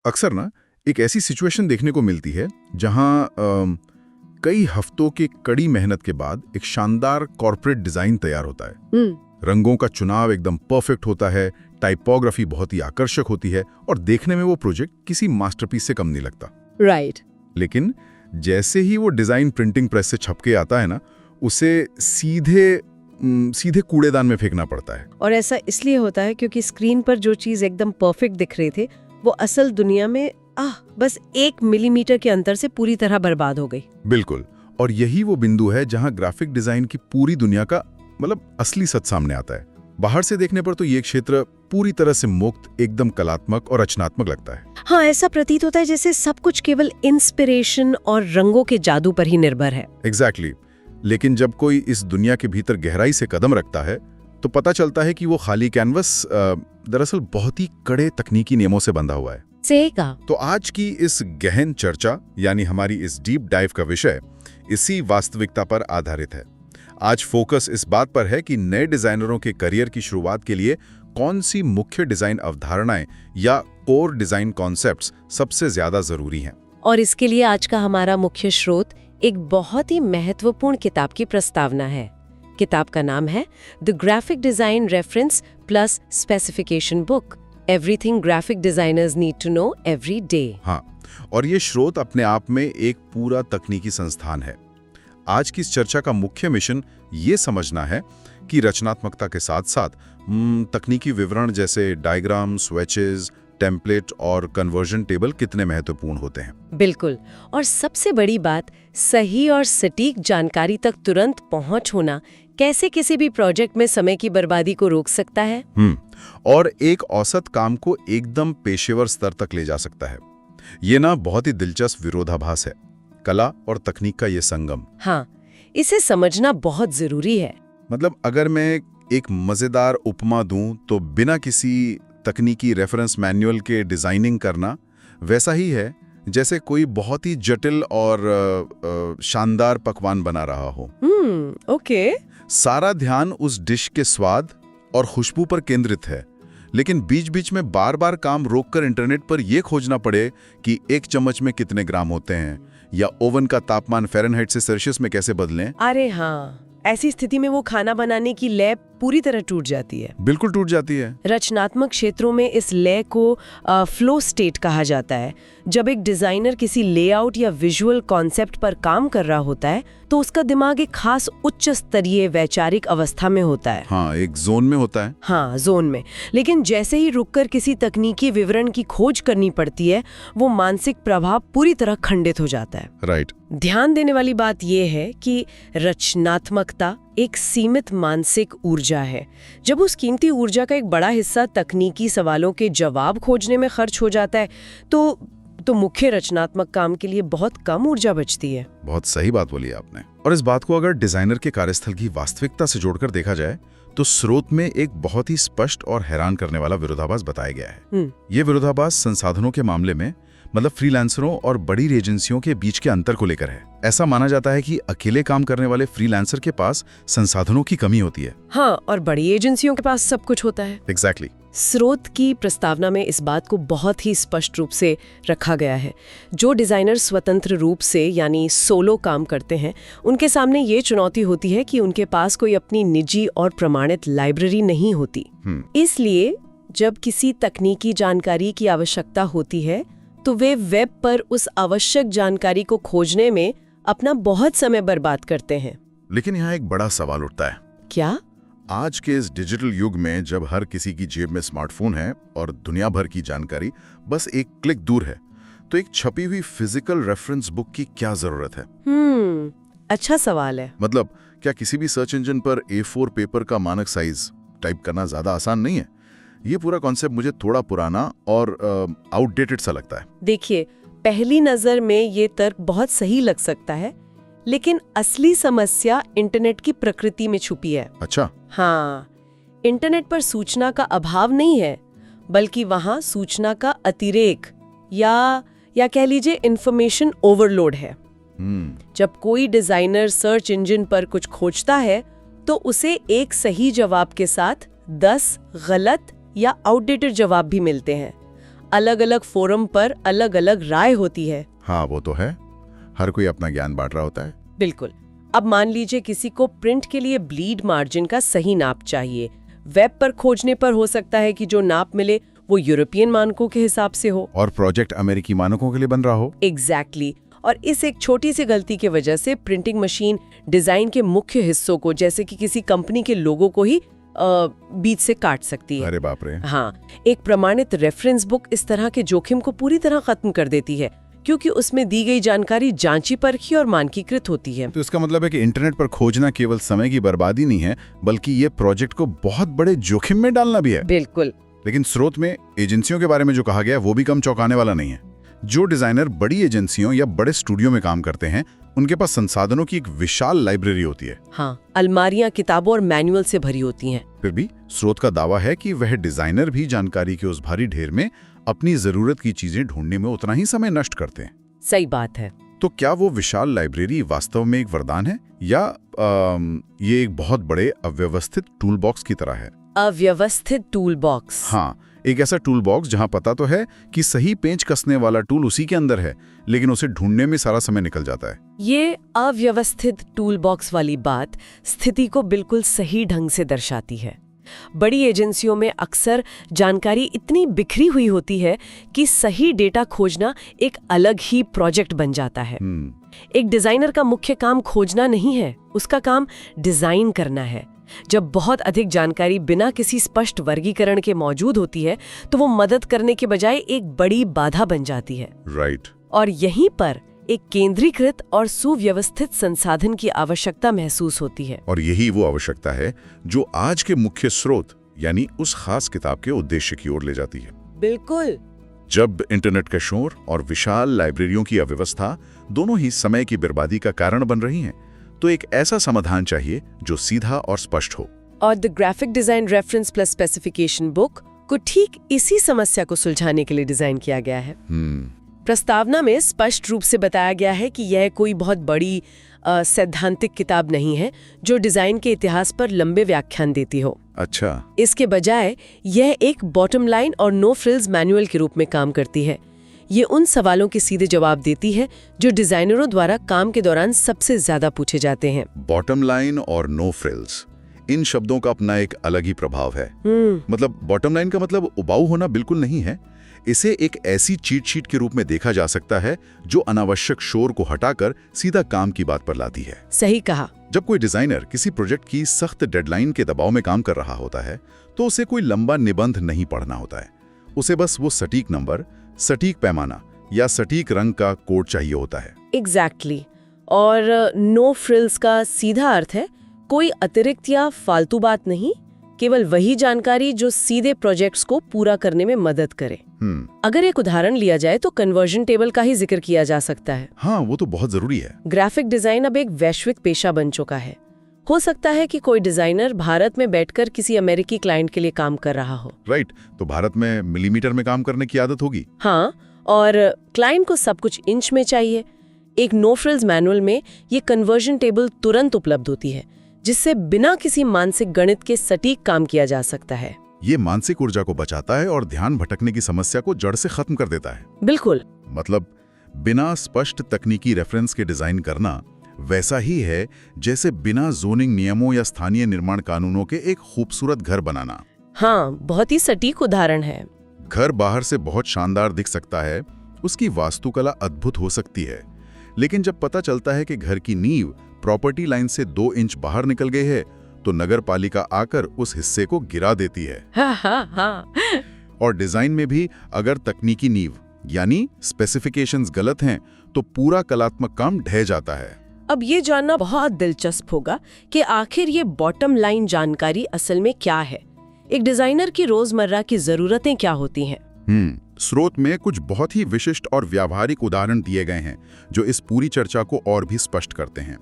अक्सर ना एक ऐसी सिचुएशन देखने को मिलती है जहां कई हफ्तों की कड़ी मेहनत के बाद एक शानदार कॉर्पोरेट डिजाइन तैयार होता है। रंगों का चुनाव एकदम परफेक्ट होता है, टाइपोग्राफी बहुत ही आकर्षक होती है और देखने में वो प्रोजेक्ट किसी मास्टरपीस से कम नहीं लगता। राइट। लेकिन जैसे ही वो डिजाइन प्रिंटिंग प्रेस से छपके आता है ना, उसे सीधे कूड़ेदान में फेंकना पड़ता है। और ऐसा इसलिए होता है क्योंकि स्क्रीन पर जो चीज एकदम परफेक्ट दिख रही थी वो असल दुनिया में बस 1 मिलीमीटर के अंतर से पूरी तरह बर्बाद हो गई। बिल्कुल। और यही वो बिंदु है जहां ग्राफिक डिजाइन की पूरी दुनिया का असली सच सामने आता है। बाहर से देखने पर तो ये क्षेत्र पूरी तरह से मुक्त, एकदम कलात्मक और रचनात्मक लगता है। हाँ, ऐसा प्रतीत होता है जैसे सब कुछ केवल इंस्पिरेशन और रंगों के जादू पर ही निर्भर है। एग्जैक्टली। लेकिन जब कोई इस दुनिया के भीतर गहराई से कदम रखता है तो पता चलता है कि वो खाली कैनवस दरअसल बहुत ही कड़े तकनीकी नियमों से बंधा हुआ है। सही कहा। तो आज की इस गहन चर्चा यानी हमारी इस डीप डाइव का विषय इसी वास्तविकता पर आधारित है। आज फोकस इस बात पर है कि नए डिजाइनरों के करियर की शुरुआत के लिए कौन सी मुख्य डिजाइन अवधारणाएं या कोर डिजाइन कॉन्सेप्ट्स सबसे ज्यादा जरूरी हैं। और इसके लिए आज का हमारा मुख्य स्रोत एक बहुत ही महत्वपूर्ण किताब की प्रस्तावना है। किताब का नाम है the graphic design reference plus specification book, everything graphic designers need to know every day. हाँ, और ये स्रोत अपने आप में एक पूरा तकनीकी संस्थान है। आज की इस चर्चा का मुख्य मिशन ये समझना है कि रचनात्मकता के साथ साथ तकनीकी विवरण जैसे डायग्राम, स्विचेस, टेम्पलेट और कन्वर्जन टेबल कितने महत्वपूर्ण होते हैं। बिल्कुल। और सबसे बड़ी बात, सही और सटीक जानकारी तक तुरंत पहुंच होना कैसे किसी भी प्रोजेक्ट में समय की बर्बादी को रोक सकता है। और एक औसत काम को एकदम पेशेवर स्तर तक ले जा सकता है। ये ना बहुत ही दिलचस्प विरोधाभास है, कला और तकनीक का ये संगम। हाँ, इसे समझना बहुत जरूरी है। अगर मैं एक मजेदार उपमा दूं तो बिना किसी तकनीकी रेफरेंस मैनुअल के डिजाइनिंग करना वैसा ही है जैसे कोई बहुत ही जटिल और शानदार पकवान बना रहा हो। ओके। सारा ध्यान उस डिश के स्वाद और खुशबू पर केंद्रित है, लेकिन बीच बीच में बार बार काम रोककर इंटरनेट पर यह खोजना पड़े कि 1 चम्मच में कितने ग्राम होते हैं या ओवन का तापमान फ़ारेनहाइट से सेल्सियस में कैसे बदलें। अरे हाँ, ऐसी स्थिति में वो खाना बनाने की लय पूरी तरह टूट जाती है। बिल्कुल टूट जाती है। रचनात्मक क्षेत्रों में इस लय को फ्लो स्टेट कहा जाता है। जब एक डिजाइनर किसी लेआउट या विजुअल कॉन्सेप्ट पर काम कर रहा होता है तो उसका दिमाग एक खास उच्च स्तरीय वैचारिक अवस्था में होता है। हाँ, एक जोन में होता है। हाँ, जोन में। लेकिन जैसे ही रुककर किसी तकनीकी विवरण की खोज करनी पड़ती है, वो मानसिक प्रभाव पूरी तरह खंडित हो जाता है। राइट। ध्यान देने वाली बात यह है कि रचनात्मकता एक सीमित मानसिक ऊर्जा है। जब उस कीमती ऊर्जा का एक बड़ा हिस्सा तकनीकी सवालों के जवाब खोजने में खर्च हो जाता है तो मुख्य रचनात्मक काम के लिए बहुत कम ऊर्जा बचती है। बहुत सही बात बोली आपने। और इस बात को अगर डिजाइनर के कार्यस्थल की वास्तविकता से जोड़कर देखा जाए तो स्रोत में एक बहुत ही स्पष्ट और हैरान करने वाला विरोधाभास बताया गया है। ये विरोधाभास संसाधनों के मामले में फ्रीलांसरों और बड़ी एजेंसियों के बीच के अंतर को लेकर है। ऐसा माना जाता है कि अकेले काम करने वाले फ्रीलांसर के पास संसाधनों की कमी होती है। हाँ, और बड़ी एजेंसियों के पास सब कुछ होता है। एग्जैक्टली। स्रोत की प्रस्तावना में इस बात को बहुत ही स्पष्ट रूप से रखा गया है। जो डिजाइनर स्वतंत्र रूप से यानी सोलो काम करते हैं, उनके सामने ये चुनौती होती है कि उनके पास कोई अपनी निजी और प्रमाणित लाइब्रेरी नहीं होती। इसलिए जब किसी तकनीकी जानकारी की आवश्यकता होती है तो वे वेब पर उस आवश्यक जानकारी को खोजने में अपना बहुत समय बर्बाद करते हैं। लेकिन यहाँ एक बड़ा सवाल उठता है। क्या? आज के इस डिजिटल युग में जब हर किसी की जेब में स्मार्टफोन है और दुनिया भर की जानकारी बस एक क्लिक दूर है, तो एक छपी हुई फिजिकल रेफरेंस बुक की क्या जरूरत है? अच्छा सवाल है। क्या किसी भी सर्च इंजन पर A4 पेपर का मानक साइज टाइप करना ज्यादा आसान नहीं है? ये पूरा कॉन्सेप्ट मुझे थोड़ा पुराना और आउटडेटेड सा लगता है। देखिए, पहली नजर में ये तर्क बहुत सही लग सकता है, लेकिन असली समस्या इंटरनेट की प्रकृति में छुपी है। अच्छा। हाँ, इंटरनेट पर सूचना का अभाव नहीं है, बल्कि वहाँ सूचना का अतिरेक या कह लीजिए इंफॉर्मेशन ओवरलोड है। जब कोई डिजाइनर सर्च इंजन पर कुछ खोजता है तो उसे एक सही जवाब के साथ 10 गलत या आउटडेटेड जवाब भी मिलते हैं। अलग अलग फोरम पर अलग अलग राय होती है। हाँ वो तो है, हर कोई अपना ज्ञान बांट रहा होता है। बिल्कुल। अब मान लीजिए किसी को प्रिंट के लिए ब्लीड मार्जिन का सही नाप चाहिए। वेब पर खोजने पर हो सकता है कि जो नाप मिले वो यूरोपियन मानकों के हिसाब से हो और प्रोजेक्ट अमेरिकी मानकों के लिए बन रहा हो। एग्जैक्टली और इस एक छोटी सी गलती की वजह से प्रिंटिंग मशीन डिजाइन के मुख्य हिस्सों को, जैसे कि किसी कंपनी के लोगो को ही बीच से काट सकती है। अरे बाप रे। हाँ, एक प्रमाणित रेफरेंस बुक इस तरह के जोखिम को पूरी तरह खत्म कर देती है, क्योंकि उसमें दी गई जानकारी जांची परखी और मानकीकृत होती है। तो इसका मतलब है कि इंटरनेट पर खोजना केवल समय की बर्बादी नहीं है, बल्कि ये प्रोजेक्ट को बहुत बड़े जोखिम में डालना भी है। बिल्कुल। लेकिन स्रोत में एजेंसियों के बारे में जो कहा गया वो भी कम चौंकाने वाला नहीं है। जो डिजाइनर बड़ी एजेंसियों या बड़े स्टूडियो में काम करते हैं, उनके पास संसाधनों की एक विशाल लाइब्रेरी होती है। हाँ, अलमारियां किताबों और मैनुअल से भरी होती हैं। फिर भी स्रोत का दावा है कि वह डिजाइनर भी जानकारी के उस भारी ढेर में अपनी जरूरत की चीजें ढूंढने में उतना ही समय नष्ट करते हैं। सही बात है। तो क्या वो विशाल लाइब्रेरी वास्तव में एक वरदान है, या ये एक बहुत बड़े अव्यवस्थित टूल बॉक्स की तरह है? अव्यवस्थित टूल बॉक्स। हाँ, एक ऐसा टूल बॉक्स जहां पता तो है कि सही पेंच कसने वाला टूल उसी के अंदर है, लेकिन उसे ढूंढने में सारा समय निकल जाता है। ये अव्यवस्थित टूल बॉक्स वाली बात स्थिति को बिल्कुल सही ढंग से दर्शाती है। बड़ी एजेंसियों में अक्सर जानकारी इतनी बिखरी हुई होती है कि सही डेटा खोजना एक अलग ही प्रोजेक्ट बन जाता है। एक डिजाइनर का मुख्य काम खोजना नहीं है, उसका काम डिजाइन करना है। जब बहुत अधिक जानकारी बिना किसी स्पष्ट वर्गीकरण के मौजूद होती है, तो वो मदद करने के बजाय एक बड़ी बाधा बन जाती है। राइट। और यहीं पर एक केंद्रीकृत और सुव्यवस्थित संसाधन की आवश्यकता महसूस होती है। और यही वो आवश्यकता है जो आज के मुख्य स्रोत यानी उस खास किताब के उद्देश्य की ओर ले जाती है। बिल्कुल। जब इंटरनेट का शोर और विशाल लाइब्रेरियों की अव्यवस्था दोनों ही समय की बर्बादी का कारण बन रही हैं, तो एक ऐसा समाधान चाहिए जो सीधा और स्पष्ट हो। और the graphic design reference plus specification book को ठीक इसी समस्या को सुलझाने के लिए डिजाइन किया गया है। प्रस्तावना में स्पष्ट रूप से बताया गया है कि यह कोई बहुत बड़ी सैद्धांतिक किताब नहीं है जो डिजाइन के इतिहास पर लंबे व्याख्यान देती हो। अच्छा। इसके बजाय यह एक बॉटम लाइन और नो फ्रिल्स मैनुअल के रूप में काम करती है। ये उन सवालों के सीधे जवाब देती है जो डिजाइनरों द्वारा काम के दौरान सबसे ज्यादा पूछे जाते हैं। बॉटम लाइन और नो फ्रिल्स, इन शब्दों का अपना एक अलग ही प्रभाव है। मतलब बॉटम लाइन का मतलब उबाऊ होना बिल्कुल नहीं है। इसे एक ऐसी चीट शीट के रूप में देखा जा सकता है जो अनावश्यक शोर को हटाकर सीधा काम की बात पर लाती है। सही कहा। जब कोई डिजाइनर किसी प्रोजेक्ट की सख्त डेडलाइन के दबाव में काम कर रहा होता है, तो उसे कोई लंबा निबंध नहीं पढ़ना होता है। उसे बस वो सटीक नंबर, सटीक पैमाना या सटीक रंग का कोड चाहिए होता है। एग्जैक्टली। और नो फ्रिल्स का सीधा अर्थ है कोई अतिरिक्त या फालतू बात नहीं, केवल वही जानकारी जो सीधे प्रोजेक्ट्स को पूरा करने में मदद करे। अगर एक उदाहरण लिया जाए तो कन्वर्जन टेबल का ही जिक्र किया जा सकता है। हाँ, वो तो बहुत जरूरी है। ग्राफिक डिजाइन अब एक वैश्विक पेशा बन चुका है। हो सकता है कि कोई डिजाइनर भारत में बैठकर किसी अमेरिकी क्लाइंट के लिए काम कर रहा हो। राइट। तो भारत में मिलीमीटर में काम करने की आदत होगी। हाँ, और क्लाइंट को सब कुछ इंच में चाहिए। एक नो फ्रिल्स मैनुअल में ये कन्वर्जन टेबल तुरंत उपलब्ध होती है, जिससे बिना किसी मानसिक गणित के सटीक काम किया जा सकता है। ये मानसिक ऊर्जा को बचाता है और ध्यान भटकने की समस्या को जड़ से खत्म कर देता है। बिल्कुल। मतलब बिना स्पष्ट तकनीकी रेफरेंस के डिजाइन करना वैसा ही है जैसे बिना जोनिंग नियमों या स्थानीय निर्माण कानूनों के एक खूबसूरत घर बनाना। हाँ, बहुत ही सटीक उदाहरण है। घर बाहर से बहुत शानदार दिख सकता है, उसकी वास्तुकला अद्भुत हो सकती है, लेकिन जब पता चलता है कि घर की नींव प्रॉपर्टी लाइन से 2 इंच बाहर निकल गई है, तो नगर पालिका आकर उस हिस्से को गिरा देती है। हाँ। और डिजाइन में भी अगर तकनीकी नींव यानी स्पेसिफिकेशंस गलत हैं, तो पूरा कलात्मक काम ढह जाता है। अब ये जानना बहुत दिलचस्प होगा कि आखिर ये बॉटम लाइन जानकारी असल में क्या है। एक डिजाइनर की रोजमर्रा की जरूरतें क्या होती हैं? स्रोत में कुछ बहुत ही विशिष्ट और व्यावहारिक उदाहरण दिए गए हैं जो इस पूरी चर्चा को और भी स्पष्ट करते हैं।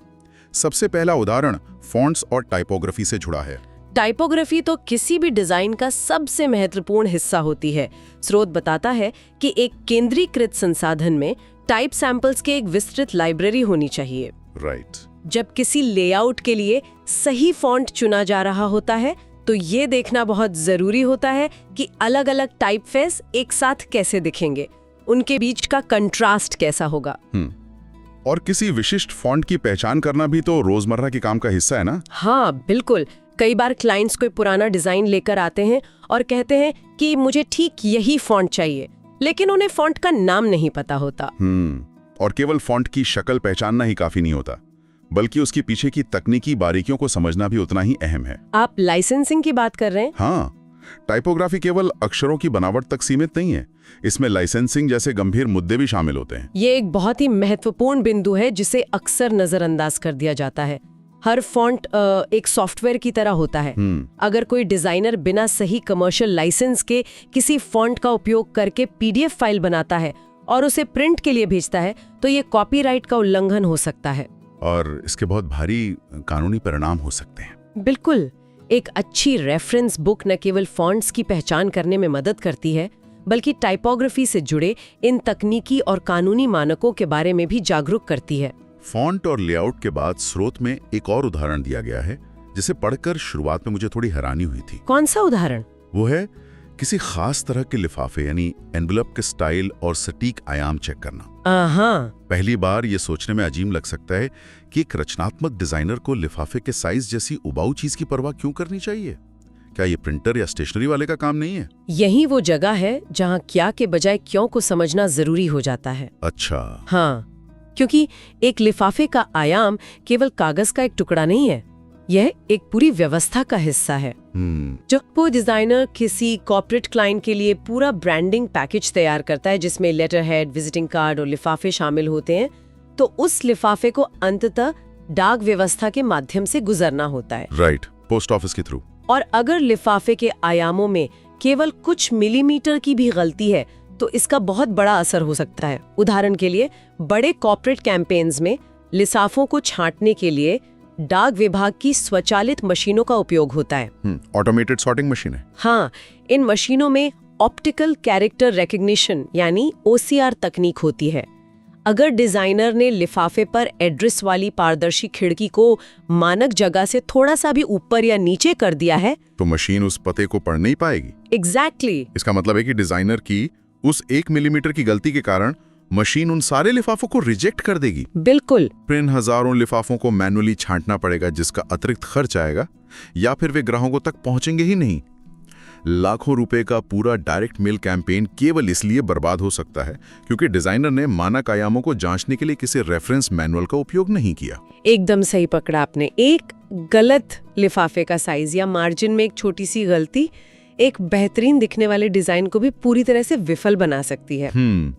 सबसे पहला उदाहरण फॉन्ट्स और टाइपोग्राफी से जुड़ा है। टाइपोग्राफी तो किसी भी डिजाइन का सबसे महत्वपूर्ण हिस्सा होती है। स्रोत बताता है कि एक केंद्रीकृत संसाधन में टाइप सैंपल्स के एक विस्तृत लाइब्रेरी होनी चाहिए। राइट। जब किसी लेआउट के लिए सही फॉन्ट चुना जा रहा होता है, तो ये देखना बहुत जरूरी होता है कि अलग अलग टाइपफेस एक साथ कैसे दिखेंगे, उनके बीच का कंट्रास्ट कैसा होगा। और किसी विशिष्ट फॉन्ट की पहचान करना भी तो रोजमर्रा के काम का हिस्सा है ना? हाँ बिल्कुल। कई बार क्लाइंट्स कोई पुराना डिजाइन लेकर आते हैं और कहते हैं कि मुझे ठीक यही फॉन्ट चाहिए, लेकिन उन्हें फॉन्ट का नाम नहीं पता होता। और केवल फॉन्ट की शक्ल पहचानना ही काफी नहीं होता, बल्कि उसके पीछे की तकनीकी बारीकियों को समझना भी उतना ही अहम है। आप लाइसेंसिंग की बात कर रहे हैं? हाँ, टाइपोग्राफी केवल अक्षरों की बनावट तक सीमित नहीं है, इसमें लाइसेंसिंग जैसे गंभीर मुद्दे भी शामिल होते हैं। ये एक बहुत ही महत्वपूर्ण बिंदु है जिसे अक्सर नजरअंदाज कर दिया जाता है। हर फॉन्ट एक सॉफ्टवेयर की तरह होता है। अगर कोई डिजाइनर बिना सही कमर्शियल लाइसेंस के किसी फॉन्ट का उपयोग करके पीडीएफ फाइल बनाता है और उसे प्रिंट के लिए भेजता है, तो ये कॉपीराइट का उल्लंघन हो सकता है और इसके बहुत भारी कानूनी परिणाम हो सकते हैं। बिल्कुल। एक अच्छी रेफरेंस बुक न केवल फॉन्ट्स की पहचान करने में मदद करती है, बल्कि टाइपोग्राफी से जुड़े इन तकनीकी और कानूनी मानकों के बारे में भी जागरूक करती है। फॉन्ट और लेआउट के बाद स्रोत में एक और उदाहरण दिया गया है जिसे पढ़कर शुरुआत में मुझे थोड़ी हैरानी हुई थी। कौन सा उदाहरण? वो है किसी खास तरह के लिफाफे यानी एनवेलप के स्टाइल और सटीक आयाम चेक करना। पहली बार ये सोचने में अजीब लग सकता है कि एक रचनात्मक डिजाइनर को लिफाफे के साइज जैसी उबाऊ चीज की परवाह क्यों करनी चाहिए? क्या ये प्रिंटर या स्टेशनरी वाले का काम नहीं है? यही वो जगह है जहाँ क्या के बजाय क्यों को समझना जरूरी हो जाता है। अच्छा। हाँ, क्योंकि एक लिफाफे का आयाम केवल कागज का एक टुकड़ा नहीं है, यह एक पूरी व्यवस्था का हिस्सा है। जब वो डिजाइनर किसी कॉर्पोरेट क्लाइंट के लिए पूरा ब्रांडिंग पैकेज तैयार करता है जिसमें लेटर हेड, विजिटिंग कार्ड और लिफाफे शामिल होते हैं, तो उस लिफाफे को अंततः डाक व्यवस्था के माध्यम से गुजरना होता है। राइट, पोस्ट ऑफिस के थ्रू। और अगर लिफाफे के आयामों में केवल कुछ मिलीमीटर की भी गलती है तो इसका बहुत बड़ा असर हो सकता है। उदाहरण के लिए, बड़े कॉर्पोरेट कैंपेन्स में लिफाफों को छांटने के लिए डाक विभाग की स्वचालित मशीनों का उपयोग होता है। ऑटोमेटेड सॉर्टिंग मशीन है। हाँ, इन मशीनों में ऑप्टिकल कैरेक्टर रिकग्निशन यानी OCR तकनीक होती है। अगर डिजाइनर ने लिफाफे पर एड्रेस वाली पारदर्शी खिड़की को मानक जगह से थोड़ा सा भी ऊपर या नीचे कर दिया है, तो मशीन उस पते को पढ़ नहीं पाएगी। एग्जैक्टली। इसका मतलब है कि डिजाइनर की उस 1 मिलीमीटर की गलती के कारण मशीन उन सारे लिफाफों को रिजेक्ट कर देगी। बिल्कुल। फिर इन हजारों लिफाफों को मैनुअली छांटना पड़ेगा, जिसका अतिरिक्त खर्च आएगा, या फिर वे ग्राहकों तक पहुंचेंगे ही नहीं। लाखों रुपए का पूरा डायरेक्ट मेल कैंपेन केवल इसलिए बर्बाद हो सकता है क्योंकि डिजाइनर ने मानक आयामों को जांचने के लिए किसी रेफरेंस मैनुअल का उपयोग नहीं किया। एकदम सही पकड़ा आपने। एक गलत लिफाफे का साइज या मार्जिन में एक छोटी सी गलती एक बेहतरीन दिखने वाले डिजाइन को भी पूरी तरह से विफल बना सकती है।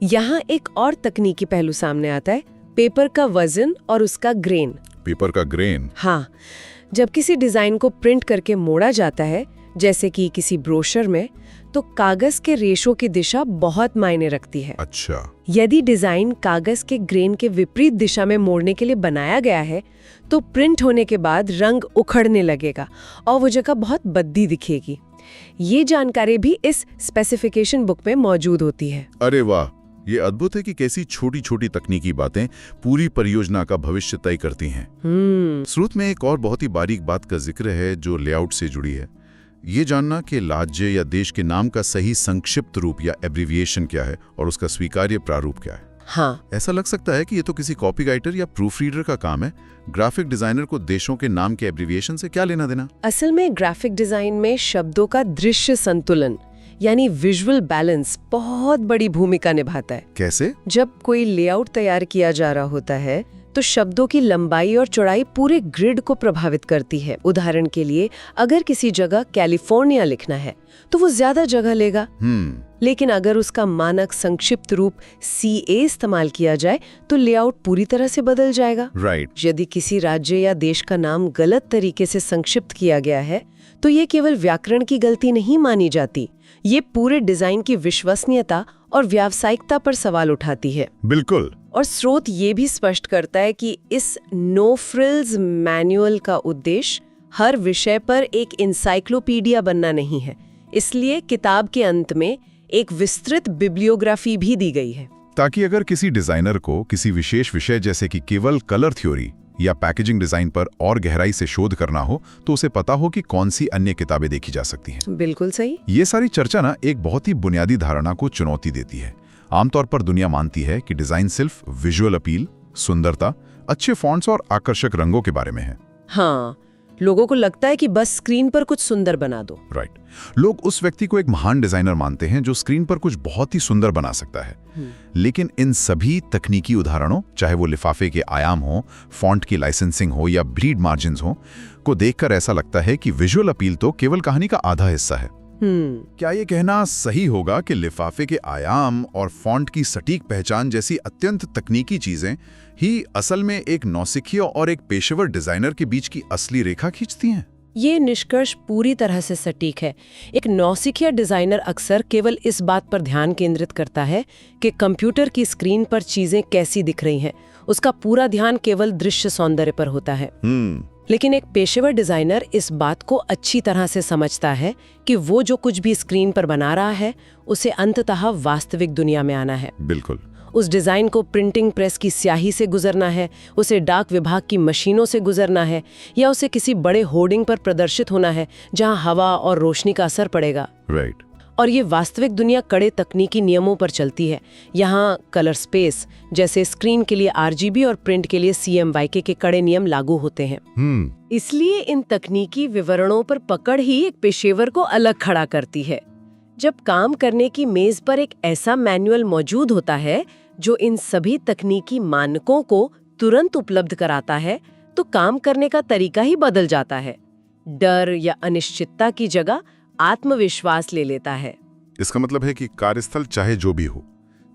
यहाँ एक और तकनीकी पहलू सामने आता है, पेपर का वजन और उसका ग्रेन। पेपर का ग्रेन? हाँ, जब किसी डिजाइन को प्रिंट करके मोड़ा जाता है, जैसे कि किसी ब्रोशर में, तो कागज के रेशों की दिशा बहुत मायने रखती है। अच्छा। यदि डिजाइन कागज के ग्रेन के विपरीत दिशा में मोड़ने के लिए बनाया गया है, तो प्रिंट होने के बाद रंग उखड़ने लगेगा और वो जगह बहुत बद्दी दिखेगी। ये जानकारी भी इस स्पेसिफिकेशन बुक में मौजूद होती है। अरे वाह, ये अद्भुत है कि कैसी छोटी छोटी तकनीकी बातें पूरी परियोजना का भविष्य तय करती हैं। स्रोत में एक और बहुत ही बारीक बात का जिक्र है जो लेआउट से जुड़ी है। ये जानना कि राज्य या देश के नाम का सही संक्षिप्त रूप या एब्रिविएशन क्या है और उसका स्वीकार्य प्रारूप क्या है। हाँ, ऐसा लग सकता है कि ये तो किसी कॉपीराइटर या प्रूफ रीडर का काम है। ग्राफिक डिजाइनर को देशों के नाम के एब्रिविएशन से क्या लेना देना? असल में ग्राफिक डिजाइन में शब्दों का दृश्य संतुलन यानी विजुअल बैलेंस बहुत बड़ी भूमिका निभाता है। कैसे? जब कोई लेआउट तैयार किया जा रहा होता है तो शब्दों की लंबाई और चौड़ाई पूरे ग्रिड को प्रभावित करती है। उदाहरण के लिए, अगर किसी जगह कैलिफोर्निया लिखना है तो वो ज्यादा जगह लेगा। लेकिन अगर उसका मानक संक्षिप्त रूप CA इस्तेमाल किया जाए तो लेआउट पूरी तरह से बदल जाएगा। राइट। यदि किसी राज्य या देश का नाम गलत तरीके से संक्षिप्त किया गया है तो ये केवल व्याकरण की गलती नहीं मानी जाती, ये पूरे डिजाइन की विश्वसनीयता और व्यावसायिकता पर सवाल उठाती है। बिल्कुल। और स्रोत ये भी स्पष्ट करता है कि इस नो फ्रिल्स मैनुअल का उद्देश्य हर विषय पर एक इंसाइक्लोपीडिया बनना नहीं है, इसलिए किताब के अंत में एक विस्तृत बिब्लियोग्राफी भी दी गई है, ताकि अगर किसी डिजाइनर को किसी विशेष विषय जैसे कि केवल कलर थ्योरी या पैकेजिंग डिजाइन पर और गहराई से शोध करना हो तो उसे पता हो कि कौन सी अन्य किताबें देखी जा सकती हैं। बिल्कुल सही। ये सारी चर्चा ना एक बहुत ही बुनियादी धारणा को चुनौती देती है। आमतौर पर दुनिया मानती है कि डिजाइन सिर्फ विजुअल अपील, सुंदरता, अच्छे फॉन्ट्स और आकर्षक रंगों के बारे में है। हाँ, लोगों को लगता है कि बस स्क्रीन पर कुछ सुंदर बना दो। राइट। लोग उस व्यक्ति को एक महान डिजाइनर मानते हैं जो स्क्रीन पर कुछ बहुत ही सुंदर बना सकता है। लेकिन इन सभी तकनीकी उदाहरणों, चाहे वो लिफाफे के आयाम हो, फॉन्ट की लाइसेंसिंग हो या ब्लीड मार्जिन्स हो, को देखकर ऐसा लगता है कि विजुअल अपील तो केवल कहानी का आधा हिस्सा है। क्या ये कहना सही होगा कि लिफाफे के आयाम और फॉन्ट की सटीक पहचान जैसी अत्यंत तकनीकी चीजें ही असल में एक नौसिखिया और एक पेशेवर डिजाइनर के बीच की असली रेखा खींचती हैं? ये निष्कर्ष पूरी तरह से सटीक है। एक नौसिखिया डिजाइनर अक्सर केवल इस बात पर ध्यान केंद्रित करता है कि कंप्यूटर की स्क्रीन पर चीजें कैसी दिख रही हैं। उसका पूरा ध्यान केवल दृश्य सौंदर्य पर होता है। लेकिन एक पेशेवर डिजाइनर इस बात को अच्छी तरह से समझता है कि वो जो कुछ भी स्क्रीन पर बना रहा है उसे अंततः वास्तविक दुनिया में आना है। बिल्कुल। उस डिजाइन को प्रिंटिंग प्रेस की स्याही से गुजरना है, उसे डाक विभाग की मशीनों से गुजरना है, या उसे किसी बड़े होर्डिंग पर प्रदर्शित होना है जहां हवा और रोशनी का असर पड़ेगा। राइट। और ये वास्तविक दुनिया कड़े तकनीकी नियमों पर चलती है। यहाँ कलर स्पेस, जैसे स्क्रीन के लिए RGB और प्रिंट के लिए CMYK के कड़े नियम लागू होते हैं। इसलिए इन तकनीकी विवरणों पर पकड़ ही एक पेशेवर को अलग खड़ा करती है। जब काम करने की मेज पर एक ऐसा मैनुअल मौजूद होता है जो इन सभी तकनीकी मानकों को तुरंत उपलब्ध कराता है, तो काम करने का तरीका ही बदल जाता है। डर या अनिश्चितता की जगह आत्मविश्वास ले लेता है। इसका मतलब है कि कार्यस्थल चाहे जो भी हो,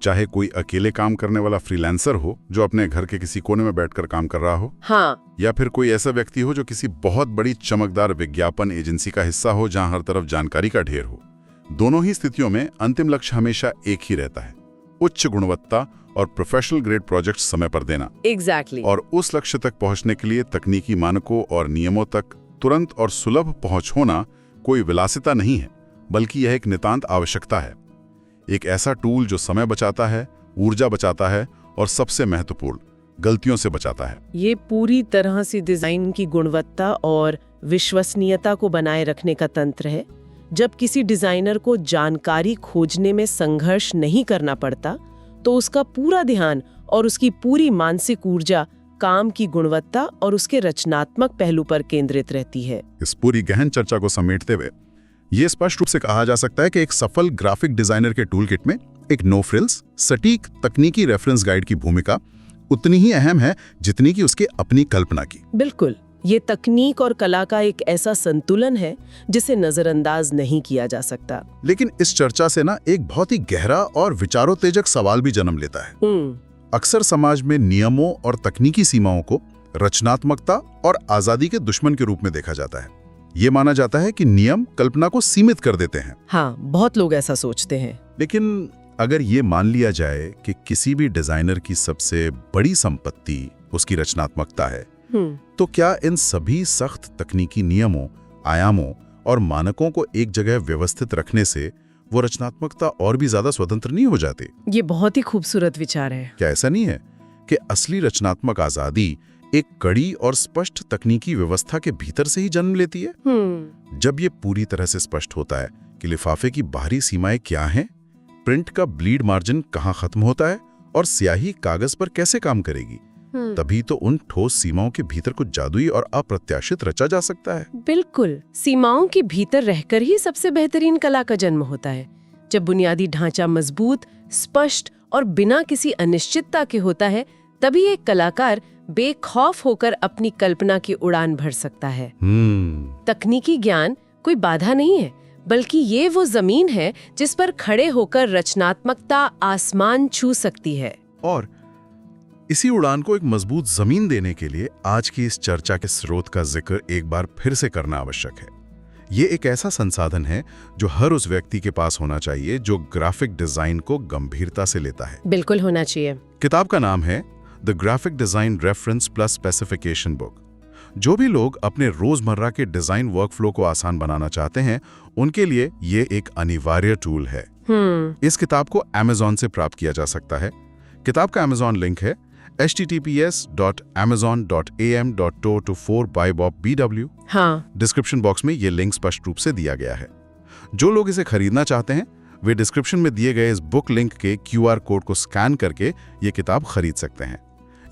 चाहे कोई अकेले काम करने वाला फ्रीलांसर हो जो अपने घर के किसी कोने में बैठकर काम कर रहा हो, हाँ, या फिर कोई ऐसा व्यक्ति हो जो किसी बहुत बड़ी चमकदार विज्ञापन एजेंसी का हिस्सा हो जहां हर तरफ जानकारी का ढेर हो, दोनों ही स्थितियों में अंतिम लक्ष्य हमेशा एक ही रहता है: उच्च गुणवत्ता और प्रोफेशनल ग्रेड प्रोजेक्ट समय पर देना। एग्जैक्टली। और उस लक्ष्य तक पहुंचने के लिए तकनीकी मानकों और नियमों तक तुरंत और सुलभ पहुंच होना कोई विलासिता नहीं है, बल्कि यह एक नितांत आवश्यकता है। एक ऐसा टूल जो समय बचाता है, ऊर्जा बचाता है और सबसे महत्वपूर्ण, गलतियों से बचाता है। ये पूरी तरह से डिजाइन की गुणवत्ता और विश्वसनीयता को बनाए रखने का तंत्र है। जब किसी डिजाइनर को जानकारी खोजने में संघर्ष नहीं करना पड़ता, तो उसका पूरा ध्यान और उसकी पूरी मानसिक ऊर्जा काम की गुणवत्ता और उसके रचनात्मक पहलू पर केंद्रित रहती है। इस पूरी गहन चर्चा को समेटते हुए ये स्पष्ट रूप से कहा जा सकता है कि एक सफल ग्राफिक डिजाइनर के टूल किट में एक नो फ्रिल्स, सटीक तकनीकी रेफरेंस गाइड की भूमिका उतनी ही अहम है जितनी कि उसकी अपनी कल्पना की। बिल्कुल, ये तकनीक और कला का एक ऐसा संतुलन है जिसे नजरअंदाज नहीं किया जा सकता। लेकिन इस चर्चा से ना एक बहुत ही गहरा और विचारोत्तेजक सवाल भी जन्म लेता है। अक्सर समाज में नियमों और तकनीकी सीमाओं को रचनात्मकता और आजादी के दुश्मन के रूप में देखा जाता है। ये माना जाता है कि नियम कल्पना को सीमित कर देते हैं। हाँ, बहुत लोग ऐसा सोचते हैं। लेकिन अगर ये मान लिया जाए कि किसी भी डिजाइनर की सबसे बड़ी संपत्ति उसकी रचनात्मकता है, तो क्या इन सभी सख्त तकनीकी नियमों, आयामों और मानकों को एक जगह व्यवस्थित रखने से वो रचनात्मकता और भी ज्यादा स्वतंत्र नहीं हो जाती? ये बहुत ही खूबसूरत विचार है। क्या ऐसा नहीं है कि असली रचनात्मक आजादी एक कड़ी और स्पष्ट तकनीकी व्यवस्था के भीतर से ही जन्म लेती है? जब ये पूरी तरह से स्पष्ट होता है कि लिफाफे की बाहरी सीमाएं क्या हैं, प्रिंट का ब्लीड मार्जिन कहाँ खत्म होता है और स्याही कागज पर कैसे काम करेगी, तभी तो उन ठोस सीमाओं के भीतर कुछ जादुई और अप्रत्याशित रचा जा सकता है। बिल्कुल, सीमाओं के भीतर रहकर ही सबसे बेहतरीन कला का जन्म होता है। जब बुनियादी ढांचा मजबूत, स्पष्ट और बिना किसी अनिश्चितता के होता है, तभी एक कलाकार बेखौफ होकर अपनी कल्पना की उड़ान भर सकता है। तकनीकी ज्ञान कोई बाधा नहीं है, बल्कि ये वो जमीन है जिस पर खड़े होकर रचनात्मकता आसमान छू सकती है। और इसी उड़ान को एक मजबूत जमीन देने के लिए आज की इस चर्चा के स्रोत का जिक्र एक बार फिर से करना आवश्यक है। ये एक ऐसा संसाधन है जो हर उस व्यक्ति के पास होना चाहिए जो ग्राफिक डिजाइन को गंभीरता से लेता है। बिल्कुल होना चाहिए। किताब का नाम है the graphic design reference plus specification book. जो भी लोग अपने रोजमर्रा के डिजाइन वर्कफ्लो को आसान बनाना चाहते हैं, उनके लिए ये एक अनिवार्य टूल है। इस किताब को Amazon से प्राप्त किया जा सकता है। किताब का Amazon लिंक है https://amazon.am.to4bybobBW। हाँ, डिस्क्रिप्शन बॉक्स में ये लिंक स्पष्ट रूप से दिया गया है। जो लोग इसे खरीदना चाहते हैं वे डिस्क्रिप्शन में दिए गए इस बुक लिंक के QR कोड को स्कैन करके ये किताब खरीद सकते हैं।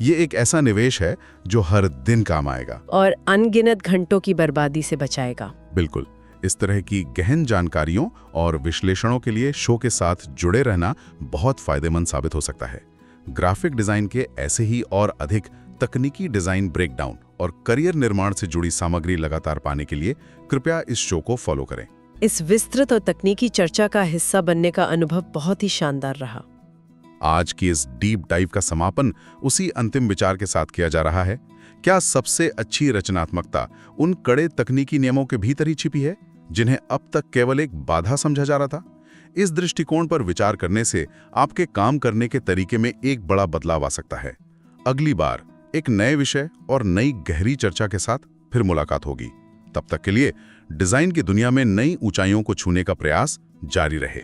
ये एक ऐसा निवेश है जो हर दिन काम आएगा और अनगिनत घंटों की बर्बादी से बचाएगा। बिल्कुल। इस तरह की गहन जानकारियों और विश्लेषणों के लिए शो के साथ जुड़े रहना बहुत फायदेमंद साबित हो सकता है। ग्राफिक डिजाइन के ऐसे ही और अधिक तकनीकी डिजाइन ब्रेकडाउन और करियर निर्माण से जुड़ी सामग्री लगातार पाने के लिए कृपया इस शो को फॉलो करें। इस विस्तृत और तकनीकी चर्चा का हिस्सा बनने का अनुभव बहुत ही शानदार रहा। आज की इस डीप डाइव का समापन उसी अंतिम विचार के साथ किया जा रहा है। क्या सबसे अच्छी रचनात्मकता उन कड़े तकनीकी नियमों के भीतर ही छिपी है जिन्हें अब तक केवल एक बाधा समझा जा रहा था? इस दृष्टिकोण पर विचार करने से आपके काम करने के तरीके में एक बड़ा बदलाव आ सकता है। अगली बार एक नए विषय और नई गहरी चर्चा के साथ फिर मुलाकात होगी। तब तक के लिए डिजाइन की दुनिया में नई ऊंचाइयों को छूने का प्रयास जारी रहे।